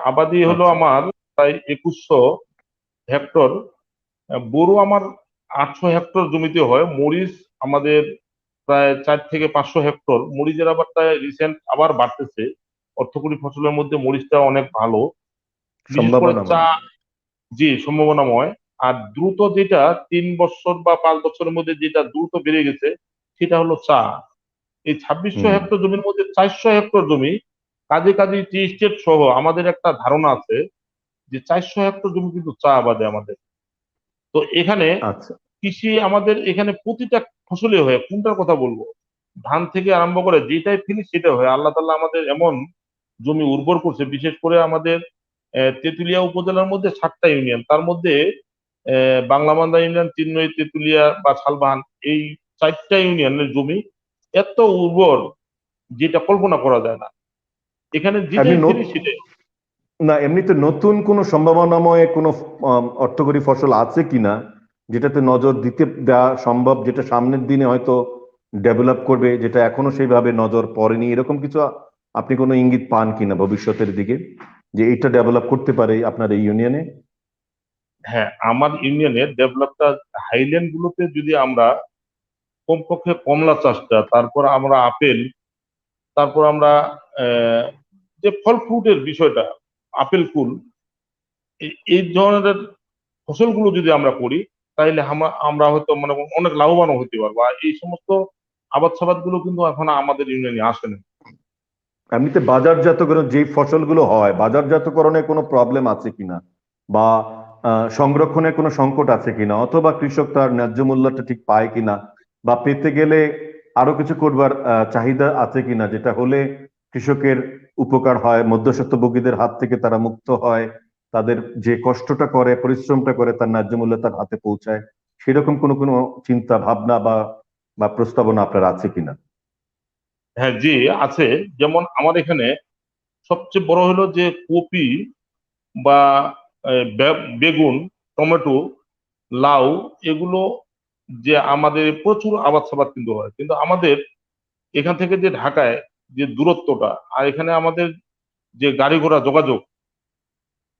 S2: আবাদি হলো
S1: আচ্ছা।
S2: আমার প্রায় 2100 হেক্টর। বোরো আমার 800 হেক্টর জমিতে হয়। মরিচ আমাদের প্রায় 4 থেকে 500 হেক্টর। মরিচের আবার তাই রিসেন্ট আবার বাড়তেছে। অর্থকরী ফসলের মধ্যে মরিচটা অনেক ভালো, বিশেষ করে চা।
S1: সম্ভাবনাময়।
S2: জি, সম্ভাবনাময়। আর দ্রুত যেটা 3 বছর বা 5 বছরের মধ্যে যেটা দ্রুত বেড়ে গেছে, সেটা হলো চা। এই 2600 হেক্টর জমির মধ্যে 400 হেক্টর জমি কাজে কাজে টি স্টেট সহ আমাদের একটা ধারণা আছে যে 400 হেক্টর জমি কিন্তু চা আবাদে আমাদের। তো এখানে
S1: আচ্ছা।
S2: কৃষি আমাদের এখানে প্রতিটা ফসলে হয়, কোনটার কথা বলবো, ধান থেকে আরম্ভ করে যেটাই ফেলি সেটা হয়। আল্লাহ তাআলা আমাদের এমন জমি উর্বর করছে, বিশেষ করে আমাদের তেঁতুলিয়া উপজেলার মধ্যে 7টা ইউনিয়ন, তার মধ্যে বাংলামান্দা ইউনিয়ন, চিন্নই, তেঁতুলিয়া বা শালবাহান, এই 4টা ইউনিয়নের জমি এত উর্বর যেটা কল্পনা করা যায় না। এখানে
S1: এমনি
S2: যেটাই ফেলি সেটাই।
S1: না, এমনিতে নতুন কোনো সম্ভাবনাময় কোনো অর্থকরী ফসল আছে কিনা যেটাতে নজর দিতে দেওয়া সম্ভব, যেটা সামনের দিনে হয়তো ডেভেলপ করবে, যেটা এখনো সেইভাবে নজর পড়েনি, এরকম কিছু আপনি কোনো ইঙ্গিত পান কিনা ভবিষ্যতের দিকে, যে এটা ডেভেলপ করতে পারে আপনার এই ইউনিয়নে?
S2: হ্যাঁ, আমার ইউনিয়নের ডেভেলপটা হাইল্যান্ড গুলোতে যদি আমরা কমপক্ষে কমলা চাষটা, তারপর আমরা আপেল, তারপর আমরা আহ, যে ফল ফ্রুটের বিষয়টা, আপেল কুল, এই ধরনের ফসলগুলো যদি আমরা করি, তাহলে আমরা আমরা হয়তো মানে অনেক লাভবানও হতে পারবো। আর এই সমস্ত আবাদ সাবাদ গুলো কিন্তু এখন আমাদের ইউনিয়নে আসে না।
S1: এমনিতে বাজারজাতকরণ যেই ফসলগুলো হয় বাজারজাতকরণে কোনো প্রবলেম আছে কিনা, বা সংরক্ষণে কোনো সংকট আছে কিনা, অথবা কৃষক তার ন্যায্য মূল্যটা ঠিক পায় কিনা, বা পেতে গেলে আরো কিছু করবার চাহিদা আছে কিনা, যেটা হলে কৃষকের উপকার হয়, মধ্যস্বত্বভোগীদের হাত থেকে তারা মুক্ত হয়, তাদের যে কষ্টটা করে পরিশ্রমটা করে তার ন্যায্য মূল্য তার হাতে পৌঁছায়, সেরকম কোনো কোনো চিন্তা ভাবনা বা বা প্রস্তাবনা আপনার আছে কিনা?
S2: হ্যাঁ, জি, আছে। যেমন আমার এখানে সবচেয়ে বড় হলো যে কপি বা বেগুন, টমেটো, লাউ, এগুলো যে আমাদের প্রচুর আবাদ সাবাদ কিন্তু হয়, কিন্তু আমাদের এখান থেকে যে ঢাকায় যে দূরত্বটা, আর এখানে আমাদের যে গাড়ি ঘোড়া যোগাযোগ,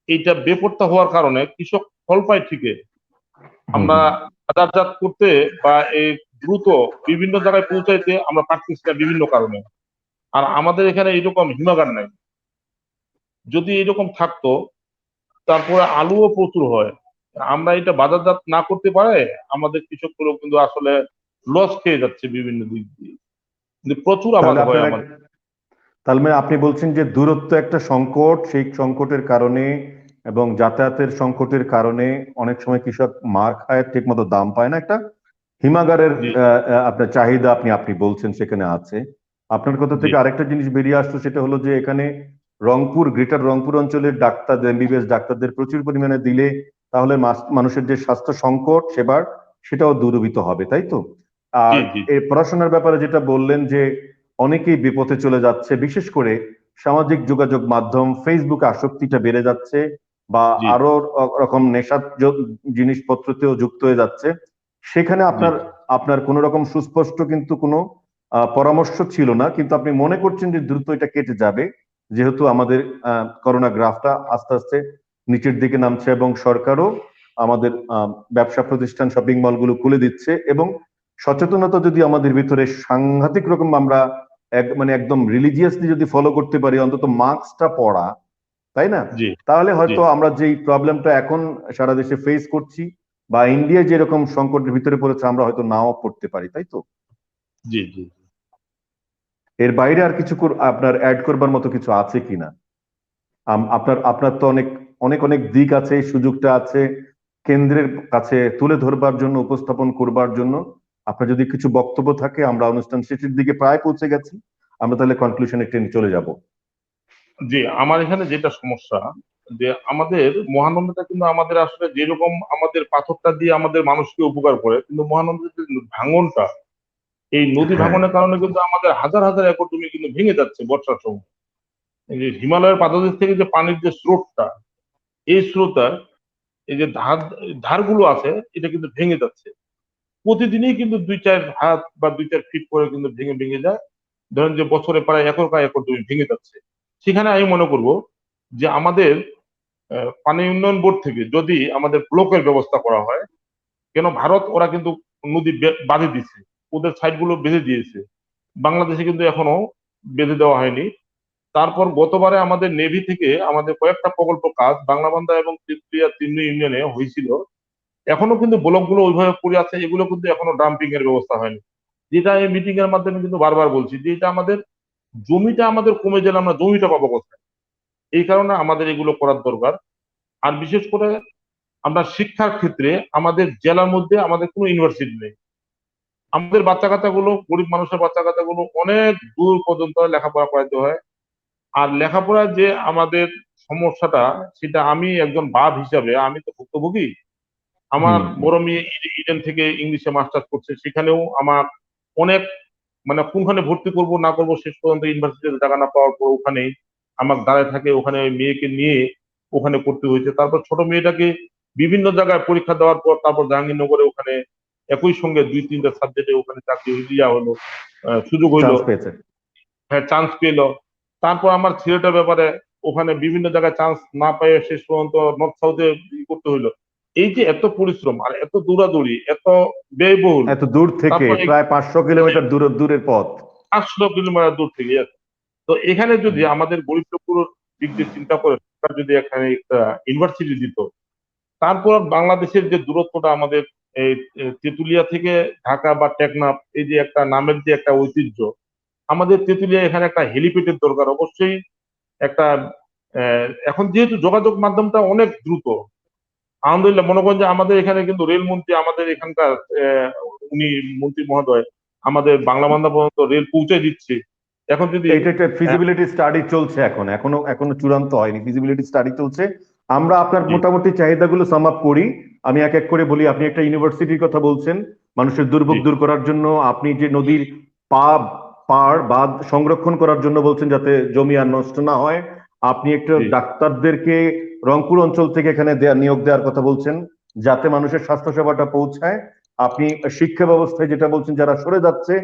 S2: এইটা বেপরোয়া হওয়ার কারণে কৃষক ফল পায় ঠিকই,
S1: হুম
S2: আমরা
S1: হুম।
S2: বাজারজাত করতে বা এই দ্রুত বিভিন্ন জায়গায় পৌঁছাইতে আমরা পারতেছি না বিভিন্ন কারণে। আর আমাদের এখানে এরকম হিমাগার নাই। যদি এরকম থাকতো, তারপরে আলুও প্রচুর হয়। আমরা এটা বাজারজাত না করতে পারে আমাদের কৃষকগুলো কিন্তু আসলে লস খেয়ে যাচ্ছে বিভিন্ন দিক দিয়ে, কিন্তু প্রচুর আবাদ
S1: তাহলে
S2: হয়
S1: আপনার
S2: আমাদের।
S1: তার মানে আপনি বলছেন যে দূরত্ব একটা সংকট, সেই সংকটের কারণে এবং যাতায়াতের সংকটের কারণে অনেক সময় কৃষক মার খায়, ঠিক মতো দাম পায় না, একটা হিমাগারের
S2: জি,
S1: আপনার চাহিদা আপনি আপনি বলছেন সেখানে আছে। আপনার কথা
S2: জি,
S1: থেকে আরেকটা জিনিস বেরিয়ে আসতো, সেটা হলো যে এখানে গ্রেটার রংপুর অঞ্চলের ডাক্তার, এমবিবিএস ডাক্তারদের প্রচুর পরিমাণে দিলে তাহলে মানুষের যে স্বাস্থ্য সংকট সেবার সেটাও দূরীভূত হবে, তাই তো?
S2: জি,
S1: আর
S2: জি,
S1: এই পড়াশোনার ব্যাপারে যেটা বললেন যে অনেকেই বিপথে চলে যাচ্ছে, বিশেষ করে সামাজিক যোগাযোগ মাধ্যম ফেসবুকে আসক্তিটা বেড়ে যাচ্ছে, বা
S2: জি,
S1: আরো রকম নেশার জিনিসপত্রতেও যুক্ত হয়ে যাচ্ছে। সেখানে
S2: জি,
S1: আপনার আপনার কোনো রকম সুস্পষ্ট কিন্তু কোনো পরামর্শ ছিল না, কিন্তু আপনি মনে করছেন যে দ্রুত এটা কেটে যাবে, যেহেতু আমাদের করোনা গ্রাফটা আস্তে আস্তে নিচের দিকে নামছে এবং সরকারও আমাদের ব্যবসা প্রতিষ্ঠান শপিং মলগুলো খুলে দিচ্ছে, এবং সচেতনতা যদি আমাদের ভিতরে সাংঘাতিক রকম আমরা মানে একদম রিলিজিয়াসলি যদি ফলো করতে পারি, অন্তত মাস্কটা পরা, তাই না?
S2: জি,
S1: তাহলে
S2: জি,
S1: হয়তো আমরা যেই প্রবলেমটা এখন সারা দেশে ফেস করছি, বা ইন্ডিয়ায় যেরকম সংকটের ভিতরে পড়েছে, আমরা হয়তো নাও পড়তে পারি, তাই তো?
S2: জি, জি।
S1: এর বাইরে আর কিছু আপনার অ্যাড করবার মতো কিছু আছে কিনা? আপনার আপনার তো অনেক অনেক অনেক দিক আছে, এই সুযোগটা আছে কেন্দ্রের কাছে তুলে ধরবার জন্য, উপস্থাপন করবার জন্য। আপনার যদি কিছু বক্তব্য থাকে, আমরা অনুষ্ঠান শেষের দিকে প্রায় পৌঁছে গেছি, আমরা তাহলে কনক্লুশনে টেনে চলে যাব।
S2: জি, আমার এখানে যেটা সমস্যা, যে আমাদের মহানন্দাটা কিন্তু আমাদের আসলে যেরকম আমাদের পাথরটা দিয়ে আমাদের মানুষকে উপকার করে, কিন্তু মহানন্দের যে ভাঙনটা, এই নদী
S1: হ্যাঁ।
S2: ভাঙনের কারণে কিন্তু আমাদের হাজার হাজার একর জমি কিন্তু ভেঙে যাচ্ছে বর্ষার সময়। এই যে হিমালয়ের পাদদেশ থেকে যে পানির যে স্রোতটা, এই স্রোতটা, এই যে ধারগুলো আছে, এটা কিন্তু ভেঙে যাচ্ছে প্রতিদিনই, কিন্তু 2-4 হাত বা 2-4 ফিট করে কিন্তু ভেঙে ভেঙে যায়। ধরেন যে বছরে প্রায় একর কা একর জমি ভেঙে যাচ্ছে। সেখানে আমি মনে করব যে আমাদের পানি উন্নয়ন বোর্ড থেকে যদি আমাদের ব্লকের ব্যবস্থা করা হয়। কেন ভারত ওরা কিন্তু নদী বাঁধে দিচ্ছে, ওদের সাইড গুলো বেঁধে দিয়েছে, বাংলাদেশে কিন্তু এখনো বেঁধে দেওয়া হয়নি। তারপর গতবারে আমাদের নেভি থেকে আমাদের কয়েকটা প্রকল্প কাজ বাংলাবান্ধা এবং তিতুলিয়া তিনটি ইউনিয়নে হয়েছিল, এখনো কিন্তু ব্লকগুলো ওইভাবে পড়ে আছে, এগুলো কিন্তু এখনো ডাম্পিং এর ব্যবস্থা হয়নি। যেটা এই মিটিং এর মাধ্যমে কিন্তু বারবার বলছি যে এটা আমাদের জমিটা আমাদের কমে গেলে আমরা জমিটা পাবো কোথায়। এই কারণে আমাদের এগুলো করার দরকার। আর বিশেষ করে আমরা শিক্ষার ক্ষেত্রে আমাদের জেলার মধ্যে আমাদের কোনো ইউনিভার্সিটি নেই। আমাদের বাচ্চা কাচ্চাগুলো, গরিব মানুষের বাচ্চা কাচ্চাগুলো অনেক দূর পর্যন্ত লেখাপড়া করাতে হয়। আর লেখাপড়ার যে আমাদের সমস্যাটা, সেটা আমি একজন বাপ হিসাবে আমি তো ভুক্তভোগী। আমার
S1: হুম।
S2: বড় মেয়ে ইডেন থেকে ইংলিশে মাস্টার্স করছে, সেখানেও আমার অনেক মানে কোনখানে ভর্তি করব না করব, শেষ পর্যন্ত ইউনিভার্সিটিতে টাকা না পাওয়ার পর ওখানেই আমার দাঁড়ায় থাকে, ওখানে ওই মেয়েকে নিয়ে ওখানে পড়তে হয়েছে। তারপর ছোট মেয়েটাকে বিভিন্ন জায়গায় পরীক্ষা দেওয়ার পর তারপর জাহাঙ্গীরনগরে ওখানে একই সঙ্গে 2-3টা সাবজেক্টে ওখানে চাকরি দেওয়া হলো, সুযোগ হইলো।
S1: চান্স পেয়েছে।
S2: হ্যাঁ, চান্স পেলো। তারপর আমার ছেলেটার ব্যাপারে ওখানে বিভিন্ন জায়গায় চান্স না পেয়ে শেষ পর্যন্ত নর্থ সাউথে করতে হইলো। এই যে এত পরিশ্রম আর এত দৌড়াদৌড়ি, এত ব্যয়বহুল,
S1: এত দূর থেকে
S2: তারপর
S1: প্রায় 500 কিলোমিটার দূরের পথ।
S2: 800 কিলোমিটার দূর থেকে আছে। তো এখানে যদি আমাদের গরিব লোকগুলোর দিক দিয়ে চিন্তা করে সরকার যদি এখানে একটা ইউনিভার্সিটি দিত, তারপর বাংলাদেশের যে দূরত্বটা আমাদের এই তেঁতুলিয়া থেকে ঢাকা বা টেকনাফ, এই যে একটা নামের যে একটা ঐতিহ্য, আমাদের তেঁতুলিয়া এখানে একটা হেলিপ্যাডের দরকার অবশ্যই। একটা এখন যেহেতু যোগাযোগ মাধ্যমটা অনেক দ্রুত, আলহামদুলিল্লাহ মনে করেন যে আমাদের এখানে কিন্তু রেলমন্ত্রী, আমাদের এখানকার উনি মন্ত্রী মহোদয় আমাদের বাংলা বান্ধব পর্যন্ত রেল পৌঁছে দিচ্ছে। এখন যদি
S1: এটা একটা ফিজিবিলিটি স্টাডি চলছে, এখনো চূড়ান্ত হয়নি, ফিজিবিলিটি স্টাডি চলছে। আমরা আপনার
S2: জি
S1: মোটামুটি চাহিদাগুলো সাম আপ করি। আমি এক এক করে বলি। আপনি একটা ইউনিভার্সিটির কথা বলছেন, মানুষের দুর্ভোগ
S2: জি
S1: দূর করার জন্য। আপনি যে নদীর পা পাড় বাঁধ সংরক্ষণ করার জন্য বলছেন, যাতে জমি আর নষ্ট না হয়। আপনি একটা
S2: জি
S1: ডাক্তারদেরকে রংপুর অঞ্চল থেকে এখানে নিয়োগ দেওয়ার কথা বলছেন, যাতে মানুষের স্বাস্থ্য সেবাটা পৌঁছায়। আপনি শিক্ষা ব্যবস্থায় যেটা বলছেন, যারা সরে যাচ্ছে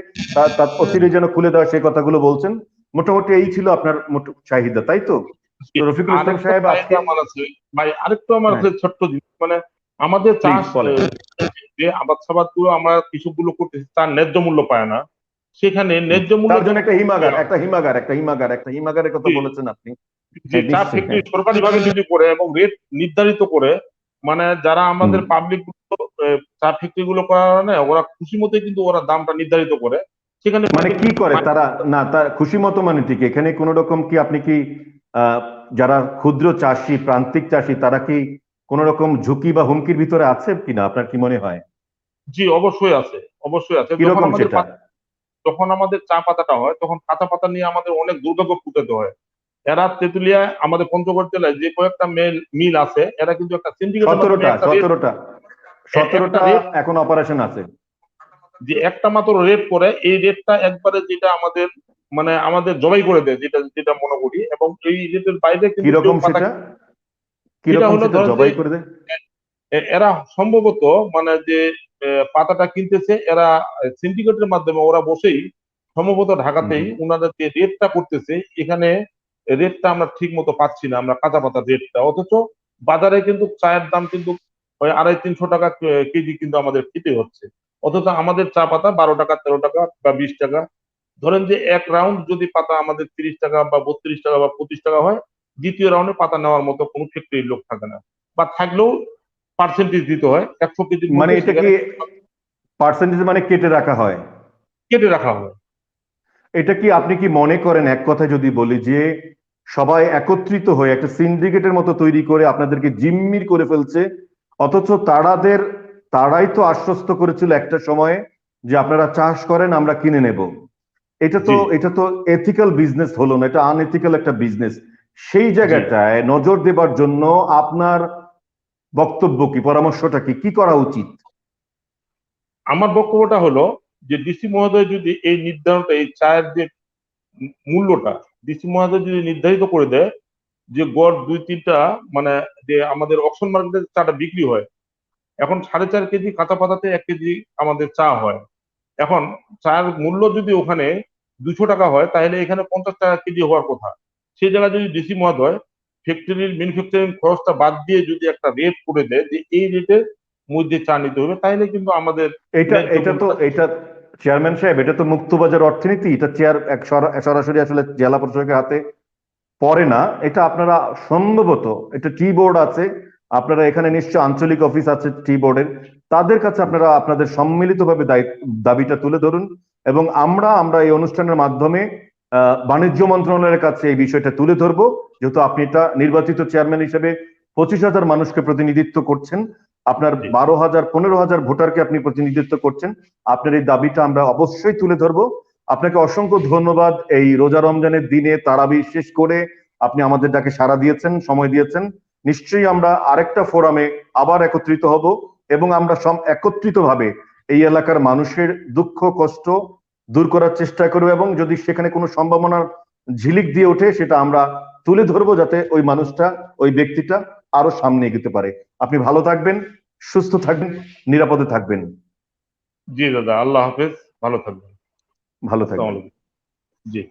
S1: তার অচিরে যেন খুলে দেওয়া, সেই কথাগুলো বলছেন। মোটামুটি এই ছিল আপনার চাহিদা, তাই তো?
S2: জি।
S1: তো রফিকুল ইসলাম
S2: আরেকটা
S1: সাহেব আজকে,
S2: চাহিদা আমার আছে ভাই, আরেকটু আমার
S1: হ্যাঁ
S2: আছে ছোট্ট জিনিস, মানে আমাদের
S1: প্লিজ
S2: চাষ
S1: বলেন।
S2: যে আবাদ সাবাদ গুলো আমরা কৃষক গুলো করতেছি তার ন্যায্য মূল্য পায় না। সেখানে ন্যায্য মূল্য
S1: তার জন্য
S2: যেন
S1: একটা
S2: পৌঁছে
S1: হিমাগার,
S2: হয়।
S1: একটা হিমাগারের কথা
S2: জি
S1: বলেছেন আপনি।
S2: যে
S1: হ্যাঁ
S2: চা
S1: নিশ্চয়ই,
S2: ফ্যাক্টরি
S1: হ্যাঁ।
S2: সরকারি ভাবে যদি করে এবং রেট নির্ধারিত করে, মানে যারা
S1: হুম।
S2: আমাদের পাবলিক চা ফ্যাক্টরি গুলো করার না, ওরা খুশি মতো কিন্তু ওরা দামটা নির্ধারিত করে, সেখানে
S1: মানে কি করে তারা? না, তার খুশি মতো মানে ঠিক এখানে কোন রকম কি আপনি কি আহ, যারা ক্ষুদ্র চাষি, প্রান্তিক চাষি, তারা কি কোন রকম ঝুঁকি বা হুমকির ভিতরে আছে কিনা, আপনার কি মনে হয়?
S2: জি অবশ্যই আছে, অবশ্যই আছে।
S1: কিরকম সেটা?
S2: যখন আমাদের চা পাতাটা হয় তখন কাঁচা পাতা নিয়ে আমাদের অনেক দুর্ভাগ্য ফুটাতে হয়। এরা তেঁতুলিয়া আমাদের পঞ্চগড় জেলায় যে কয়েকটা মিল আছে, এরা কিন্তু একটা সিন্ডিকেটের মাধ্যমে
S1: সতেরোটা
S2: একটা রেট,
S1: সতেরোটা
S2: একটা
S1: 17টা
S2: রেট,
S1: এখন অপারেশন আছে।
S2: যে একটা মাত্র রেট করে, এই রেটটা একবারে যেটা আমাদের মানে আমাদের জবাই করে দেয়, যেটা যেটা মনে করি, এবং এই রেটের বাইরে কিন্তু কেউ
S1: কিরকম
S2: পাতা,
S1: সেটা?
S2: সেটা
S1: কিরকম
S2: হলো
S1: সেটা
S2: ধরেন যে
S1: জবাই করে দেয়?
S2: এরা সম্ভবত মানে যে পাতাটা কিনতেছে এরা সিন্ডিকেটের মাধ্যমে, ওরা বসেই সম্ভবত ঢাকাতেই
S1: হুম।
S2: ওনারা যে রেটটা করতেছে, এখানে রেটটা আমরা ঠিক মতো পাচ্ছি না, আমরা কাঁচা পাতার রেটটা। অথচ বাজারে কিন্তু চায়ের দাম কিন্তু ওই 250-300 টাকা কেজি কিন্তু আমাদের খেতে হচ্ছে। অথচ আমাদের চা পাতা 12 টাকা, 13 টাকা বা 20 টাকা। ধরেন যে এক রাউন্ড যদি পাতা আমাদের 30 টাকা বা 32 টাকা বা 25 টাকা হয়, দ্বিতীয় রাউন্ডে পাতা নেওয়ার মতো কোনো ফ্যাক্টরির লোক থাকে না, বা থাকলেও পার্সেন্টেজ দিতে হয়, 100 কেজির
S1: মানে
S2: মধ্যে
S1: এটা
S2: সেখানে
S1: কি পার্সেন্টেজ মানে কেটে রাখা হয়?
S2: কেটে রাখা হয়।
S1: এটা কি আপনি কি মনে করেন, এক কথা যদি বলি, যে সবাই একত্রিত হয়ে একটা সিন্ডিকেটের মতো তৈরি করে আপনাদেরকে জিম্মির করে ফেলছে? অথচ তারাই তো আশ্বস্ত করেছিল একটা সময়ে যে আপনারা চাষ করেন, আমরা কিনে নেব।
S2: জি
S1: এটা তো এথিক্যাল বিজনেস হলো না, এটা আনএথিক্যাল একটা বিজনেস। সেই
S2: জি
S1: জায়গাটায় নজর দেবার জন্য আপনার বক্তব্য কি, পরামর্শটা কি, কি করা উচিত?
S2: আমার বক্তব্যটা হলো যে ডিসি মহোদয় যদি এই নির্ধারণটা, এই চায়ের যে মূল্যটা ডিসি মহোদয় যদি নির্ধারিত করে দেয়, যে গড় 2-3টা মানে যে আমাদের অকশন মার্কেটে চাটা বিক্রি হয়, এখন 4.5 কেজি কাঁচা পাতাতে 1 কেজি আমাদের চা হয়। এখন চার মূল্য যদি ওখানে 200 টাকা হয়, তাহলে এখানে 50 টাকা কেজি হওয়ার কথা। সেই জায়গায় যদি ডিসি মহোদয় ফ্যাক্টরির ম্যানুফ্যাকচারিং খরচটা বাদ দিয়ে যদি একটা রেট করে দেয় যে এই রেটের মধ্যে চা নিতে হবে, তাহলে কিন্তু আমাদের
S1: এটা
S2: ন্যায্য
S1: এটা তো
S2: মূল্যটা।
S1: এটা চেয়ারম্যান সাহেব, এটা তো মুক্তবাজার অর্থনীতি। এটা সরাসরি আসলে জেলা প্রশাসকের হাতে পড়ে না। এটা আপনারা সম্ভবত, এটা টি বোর্ড আছে, আপনারা এখানে নিশ্চয় আঞ্চলিক অফিস আছে টি বোর্ডের, তাদের কাছে আপনারা আপনাদের সম্মিলিতভাবে দাবিটা তুলে ধরুন। এবং আমরা আমরা এই অনুষ্ঠানের মাধ্যমে বাণিজ্য মন্ত্রণালয়ের কাছে এই বিষয়টা তুলে ধরবো। যেহেতু আপনি এটা নির্বাচিত চেয়ারম্যান হিসেবে 25,000 মানুষকে প্রতিনিধিত্ব করছেন, আপনার
S2: জি
S1: 12,000 15,000 ভোটারকে আপনি প্রতিনিধিত্ব করছেন, আপনার এই দাবিটা আমরা অবশ্যই তুলে ধরবো। আপনাকে অসংখ্য ধন্যবাদ। এই রোজা রমজানের দিনে তারাবি শেষ করে আপনি আমাদের ডাকে সাড়া দিয়েছেন, সময় দিয়েছেন। নিশ্চয়ই আমরা আরেকটা ফোরামে আবার একত্রিত হব, এবং আমরা একত্রিতভাবে এই এলাকার মানুষের দুঃখ কষ্ট দূর করার চেষ্টা করব, এবং যদি সেখানে কোনো সম্ভাবনার ঝিলিক দিয়ে ওঠে, সেটা আমরা তুলে ধরবো, যাতে ওই মানুষটা, ওই ব্যক্তিটা আরো সামনে এগোতে পারে। আপনি ভালো থাকবেন, সুস্থ থাকবেন, নিরাপদে থাকবেন।
S2: জি দাদা, আল্লাহ হাফেজ, ভালো থাকবেন।
S1: ভালো
S2: আসসালামু
S1: থাকবেন।
S2: আলাইকুম। জি।